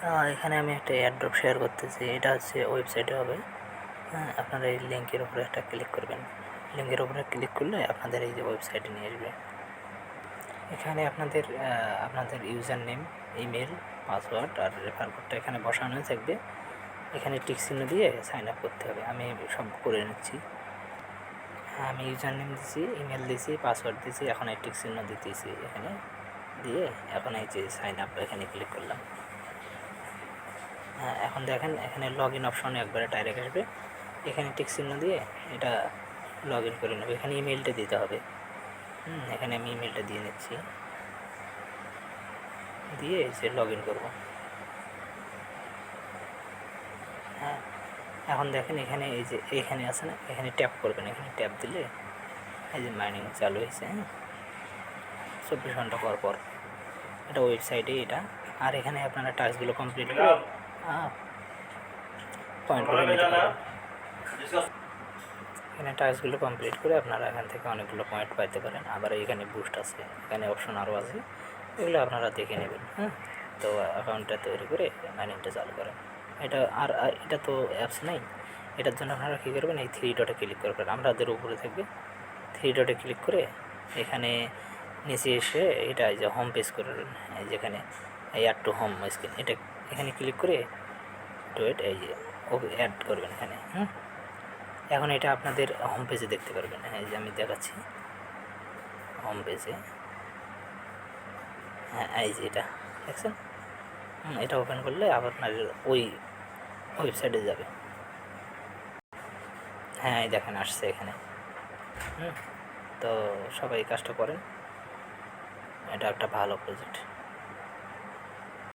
এখানে আমি একটা এয়ারড্রপ শেয়ার করতেছি, এটা হচ্ছে ওয়েবসাইটে হবে। হ্যাঁ, আপনারা এই লিঙ্কের উপরে একটা ক্লিক করবেন। লিঙ্কের উপরে ক্লিক করলে আপনাদের এই যে ওয়েবসাইটে নিয়ে আসবে। এখানে আপনাদের ইউজার নেম, ইমেল, পাসওয়ার্ড আর রেফার কোডটা এখানে বসানো থাকবে। এখানে টিক চিহ্ন দিয়ে সাইন আপ করতে হবে। আমি সব করে নিচ্ছি। আমি ইউজার নেম দিছি, ইমেল দিছি, পাসওয়ার্ড দিছি, এখন এই টিক চিহ্ন দিতেছি এখানে দিয়ে এখন এই যে সাইন আপ এখানে ক্লিক করলাম। হ্যাঁ, এখন দেখেন এখানে লগ ইন অপশনে একবারে ডাইরেক্ট আসবে। এখানে টিক চিহ্ন দিয়ে এটা লগ ইন করে নেবে। এখানে ইমেলটা দিতে হবে। এখানে আমি ইমেলটা দিয়ে নিচ্ছি, দিয়ে যে লগ ইন করবো। হ্যাঁ, এখন দেখেন এখানে এই যে এখানে আছে না, এখানে ট্যাপ করবেন। এখানে ট্যাপ দিলে এই যে মাইনিং চালু হয়েছে। 24 ঘন্টা পর পর এটা ওয়েবসাইটে এটা। আর এখানে আপনারা টাস্কগুলো কমপ্লিট করে পয়েন্টগুলো নিতে পারেন। এখানে টাস্কগুলো কমপ্লিট করে আপনারা এখান থেকে অনেকগুলো পয়েন্ট পাইতে পারেন। আবার এখানে বুস্ট আছে, এখানে অপশন আরও আছে, এগুলো আপনারা দেখে নেবেন। তো অ্যাকাউন্টটা তৈরি করে মাইনিংটা চালু করেন। এটা তো অ্যাপস নেই, এটার জন্য আপনারা কী করবেন, এই 3 ডটে ক্লিক করবেন। আমাদের উপরে থাকবে 3 ডটে ক্লিক করে এখানে নিচে এসে এটা এই যে হোম পেজ করবেন। এই যেখানে এই অ্যাড টু হোম স্ক্রিন, এটা এখানে ক্লিক করে এই যে ওকে অ্যাড করবেন এখানে। এখন এটা আপনাদের হোম পেজে দেখতে পারবেন। এই যে আমি দেখাচ্ছি হোম পেজে। হ্যাঁ, এই যে এটা দেখছেন, এটা ওপেন করলে আপনার ওই ওয়েবসাইটে যাবে। হ্যাঁ, এই দেখেন আসছে এখানে। তো সবাই কাজটা করেন, এটা একটা ভালো প্রজেক্ট।